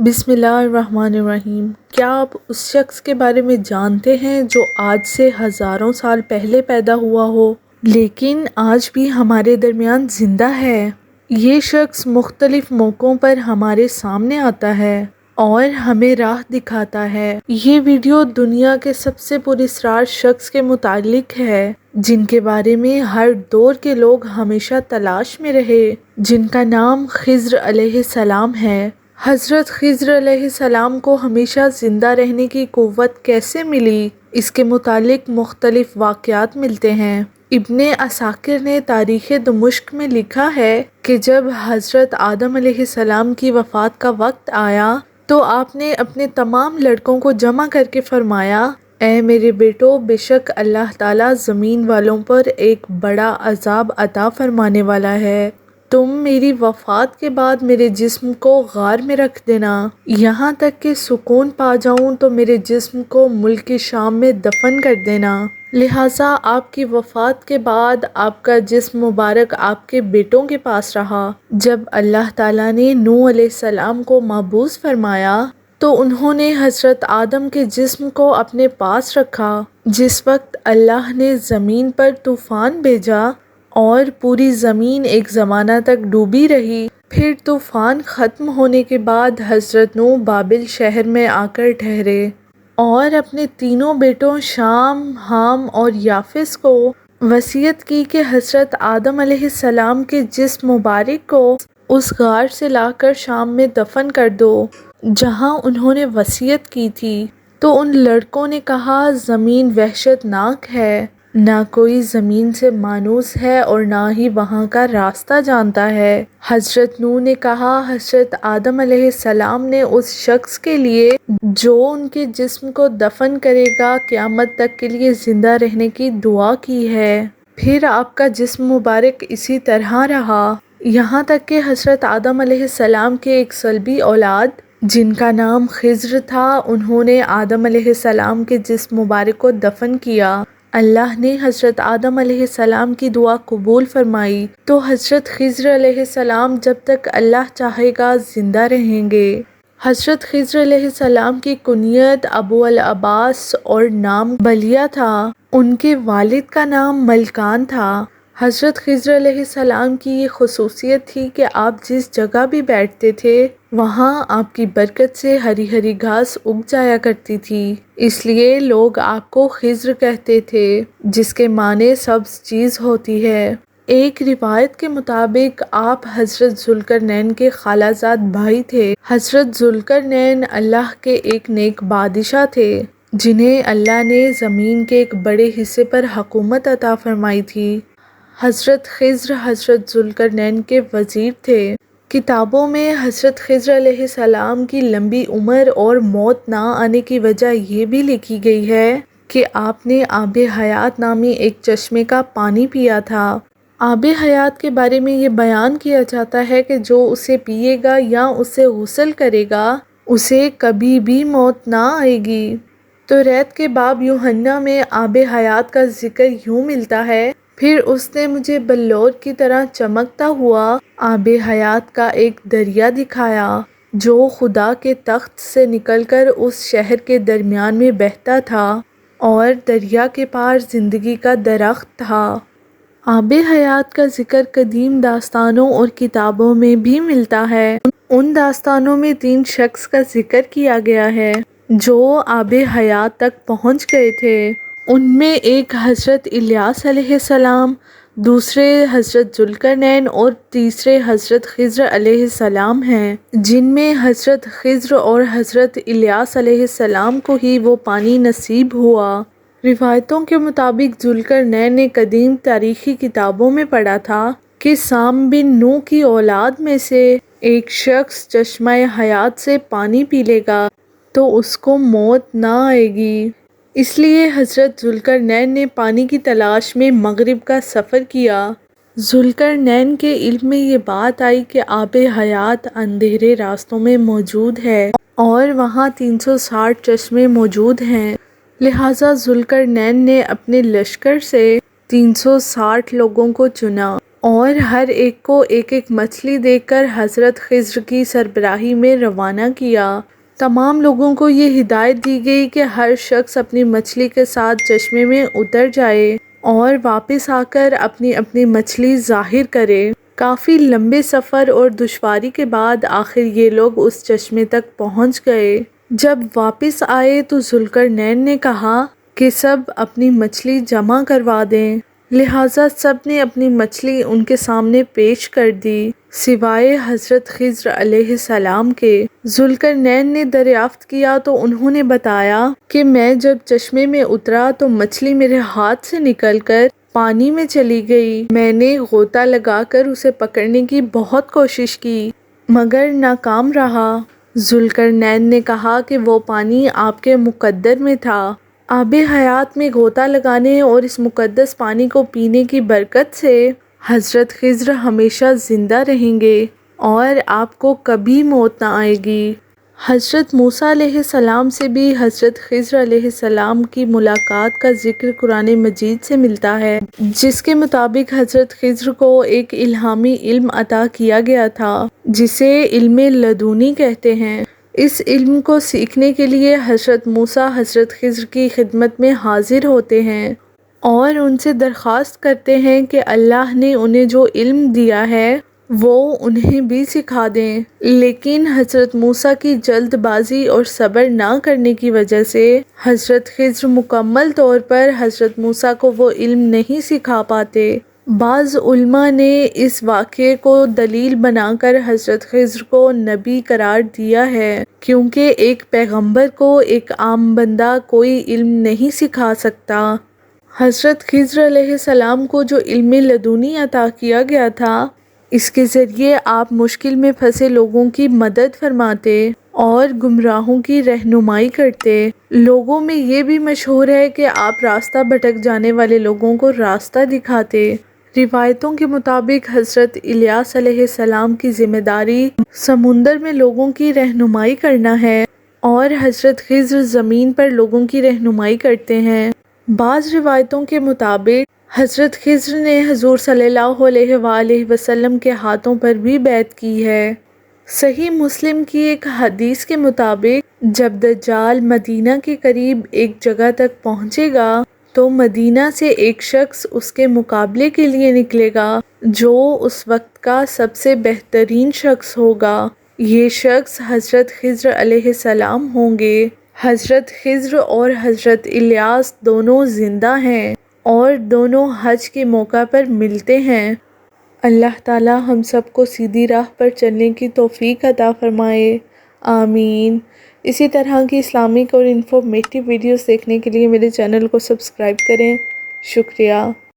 بسم اللہ الرحمن الرحیم۔ کیا آپ اس شخص کے بارے میں جانتے ہیں جو آج سے ہزاروں سال پہلے پیدا ہوا ہو لیکن آج بھی ہمارے درمیان زندہ ہے؟ یہ شخص مختلف موقعوں پر ہمارے سامنے آتا ہے اور ہمیں راہ دکھاتا ہے۔ یہ ویڈیو دنیا کے سب سے پراسرار شخص کے متعلق ہے جن کے بارے میں ہر دور کے لوگ ہمیشہ تلاش میں رہے، جن کا نام خضر علیہ السلام ہے۔ حضرت خضر علیہ السلام کو ہمیشہ زندہ رہنے کی قوت کیسے ملی، اس کے متعلق مختلف واقعات ملتے ہیں۔ ابن عساکر نے تاریخ دمشق میں لکھا ہے کہ جب حضرت آدم علیہ السلام کی وفات کا وقت آیا تو آپ نے اپنے تمام لڑکوں کو جمع کر کے فرمایا، اے میرے بیٹو، بے شک اللہ تعالیٰ زمین والوں پر ایک بڑا عذاب عطا فرمانے والا ہے۔ تم میری وفات کے بعد میرے جسم کو غار میں رکھ دینا، یہاں تک کہ سکون پا جاؤں تو میرے جسم کو ملک شام میں دفن کر دینا۔ لہٰذا آپ کی وفات کے بعد آپ کا جسم مبارک آپ کے بیٹوں کے پاس رہا۔ جب اللہ تعالیٰ نے نوح علیہ السلام کو مبعوث فرمایا تو انہوں نے حضرت آدم کے جسم کو اپنے پاس رکھا۔ جس وقت اللہ نے زمین پر طوفان بھیجا اور پوری زمین ایک زمانہ تک ڈوبی رہی، پھر طوفان ختم ہونے کے بعد حضرت نوح بابل شہر میں آ کر ٹھہرے اور اپنے تینوں بیٹوں شام، حام اور یافس کو وصیت کی کہ حضرت آدم علیہ السلام کے جسم مبارک کو اس غار سے لا کر شام میں دفن کر دو جہاں انہوں نے وصیت کی تھی۔ تو ان لڑکوں نے کہا، زمین وحشت ناک ہے، نہ کوئی زمین سے مانوس ہے اور نہ ہی وہاں کا راستہ جانتا ہے۔ حضرت نوح نے کہا، حضرت آدم علیہ السلام نے اس شخص کے لیے جو ان کے جسم کو دفن کرے گا قیامت تک کے لیے زندہ رہنے کی دعا کی ہے۔ پھر آپ کا جسم مبارک اسی طرح رہا یہاں تک کہ حضرت آدم علیہ السلام کے ایک صلبی اولاد جن کا نام خضر تھا، انہوں نے آدم علیہ السلام کے جسم مبارک کو دفن کیا۔ اللہ نے حضرت آدم علیہ السلام کی دعا قبول فرمائی تو حضرت خضر علیہ السلام جب تک اللہ چاہے گا زندہ رہیں گے۔ حضرت خضر علیہ السلام کی کنیت ابو العباس اور نام بلیہ تھا، ان کے والد کا نام ملکان تھا۔ حضرت خضر علیہ السلام کی یہ خصوصیت تھی کہ آپ جس جگہ بھی بیٹھتے تھے وہاں آپ کی برکت سے ہری ہری گھاس اگ جایا کرتی تھی، اس لیے لوگ آپ کو خضر کہتے تھے جس کے معنی سبز چیز ہوتی ہے۔ ایک روایت کے مطابق آپ حضرت ذوالقرنین کے خالہ زاد بھائی تھے۔ حضرت ذوالقرنین اللہ کے ایک نیک بادشاہ تھے جنہیں اللہ نے زمین کے ایک بڑے حصے پر حکومت عطا فرمائی تھی۔ حضرت خضر حضرت ذوالقرنین کے وزیر تھے۔ کتابوں میں حضرت خضر علیہ السلام کی لمبی عمر اور موت نہ آنے کی وجہ یہ بھی لکھی گئی ہے کہ آپ نے آب حیات نامی ایک چشمے کا پانی پیا تھا۔ آب حیات کے بارے میں یہ بیان کیا جاتا ہے کہ جو اسے پیے گا یا اسے غسل کرے گا اسے کبھی بھی موت نہ آئے گی۔ توریت کے باب یوحنا میں آب حیات کا ذکر یوں ملتا ہے، پھر اس نے مجھے بلور کی طرح چمکتا ہوا آب حیات کا ایک دریا دکھایا جو خدا کے تخت سے نکل کر اس شہر کے درمیان میں بہتا تھا اور دریا کے پار زندگی کا درخت تھا۔ آب حیات کا ذکر قدیم داستانوں اور کتابوں میں بھی ملتا ہے۔ ان داستانوں میں 3 شخص کا ذکر کیا گیا ہے جو آب حیات تک پہنچ گئے تھے۔ ان میں ایک حضرت الیاس علیہ السلام، دوسرے حضرت ذوالقرنین اور تیسرے حضرت خضر علیہ السلام ہیں، جن میں حضرت خضر اور حضرت الیاس علیہ السلام کو ہی وہ پانی نصیب ہوا۔ روایتوں کے مطابق ذوالقرنین نے قدیم تاریخی کتابوں میں پڑھا تھا کہ سام بن نوح کی اولاد میں سے ایک شخص چشمہ حیات سے پانی پی لے گا تو اس کو موت نہ آئے گی۔ اس لیے حضرت ذوالقرنین نے پانی کی تلاش میں مغرب کا سفر کیا۔ ذوالقرنین کے علم میں یہ بات آئی کہ آب حیات اندھیرے راستوں میں موجود ہے اور وہاں 360 چشمے موجود ہیں، لہٰذا ذوالقرنین نے اپنے لشکر سے 360 لوگوں کو چنا اور ہر ایک کو ایک ایک مچھلی دے کر حضرت خضر کی سربراہی میں روانہ کیا۔ تمام لوگوں کو یہ ہدایت دی گئی کہ ہر شخص اپنی مچھلی کے ساتھ چشمے میں اتر جائے اور واپس آ کر اپنی اپنی مچھلی ظاہر کرے۔ کافی لمبے سفر اور دشواری کے بعد آخر یہ لوگ اس چشمے تک پہنچ گئے۔ جب واپس آئے تو ذوالقرنین نے کہا کہ سب اپنی مچھلی جمع کروا دیں، لہٰذا سب نے اپنی مچھلی ان کے سامنے پیش کر دی سوائے حضرت خضر علیہ السلام کے۔ ذوالقرنین نے دریافت کیا تو انہوں نے بتایا کہ میں جب چشمے میں اترا تو مچھلی میرے ہاتھ سے نکل کر پانی میں چلی گئی۔ میں نے غوطہ لگا کر اسے پکڑنے کی بہت کوشش کی مگر ناکام رہا۔ ذوالقرنین نے کہا کہ وہ پانی آپ کے مقدر میں تھا۔ آب حیات میں غوطہ لگانے اور اس مقدس پانی کو پینے کی برکت سے حضرت خضر ہمیشہ زندہ رہیں گے اور آپ کو کبھی موت نہ آئے گی۔ حضرت موسیٰ علیہ السلام سے بھی حضرت خضر علیہ السلام کی ملاقات کا ذکر قرآن مجید سے ملتا ہے، جس کے مطابق حضرت خضر کو ایک الہامی علم عطا کیا گیا تھا جسے علم لدنی کہتے ہیں۔ اس علم کو سیکھنے کے لیے حضرت موسیٰ حضرت خضر کی خدمت میں حاضر ہوتے ہیں اور ان سے درخواست کرتے ہیں کہ اللہ نے انہیں جو علم دیا ہے وہ انہیں بھی سکھا دیں، لیکن حضرت موسیٰ کی جلد بازی اور صبر نہ کرنے کی وجہ سے حضرت خضر مکمل طور پر حضرت موسیٰ کو وہ علم نہیں سکھا پاتے۔ بعض علماء نے اس واقعے کو دلیل بنا کر حضرت خضر کو نبی قرار دیا ہے، کیونکہ ایک پیغمبر کو ایک عام بندہ کوئی علم نہیں سکھا سکتا۔ حضرت خضر علیہ السلام کو جو علم لدنی عطا کیا گیا تھا، اس کے ذریعے آپ مشکل میں پھنسے لوگوں کی مدد فرماتے اور گمراہوں کی رہنمائی کرتے۔ لوگوں میں یہ بھی مشہور ہے کہ آپ راستہ بھٹک جانے والے لوگوں کو راستہ دکھاتے۔ روایتوں کے مطابق حضرت الیاس علیہ السلام کی ذمہ داری سمندر میں لوگوں کی رہنمائی کرنا ہے اور حضرت خضر زمین پر لوگوں کی رہنمائی کرتے ہیں۔ بعض روایتوں کے مطابق حضرت خضر نے حضور صلی اللہ علیہ وآلہ وسلم کے ہاتھوں پر بھی بیعت کی ہے۔ صحیح مسلم کی ایک حدیث کے مطابق جب دجال مدینہ کے قریب ایک جگہ تک پہنچے گا تو مدینہ سے ایک شخص اس کے مقابلے کے لیے نکلے گا جو اس وقت کا سب سے بہترین شخص ہوگا۔ یہ شخص حضرت خضر علیہ السلام ہوں گے۔ حضرت خضر اور حضرت الیاس دونوں زندہ ہیں اور دونوں حج کے موقع پر ملتے ہیں۔ اللہ تعالی ہم سب کو سیدھی راہ پر چلنے کی توفیق عطا فرمائے، آمین۔ اسی طرح کی اسلامک اور انفارمیٹیو ویڈیوز دیکھنے کے لیے میرے چینل کو سبسکرائب کریں۔ شکریہ۔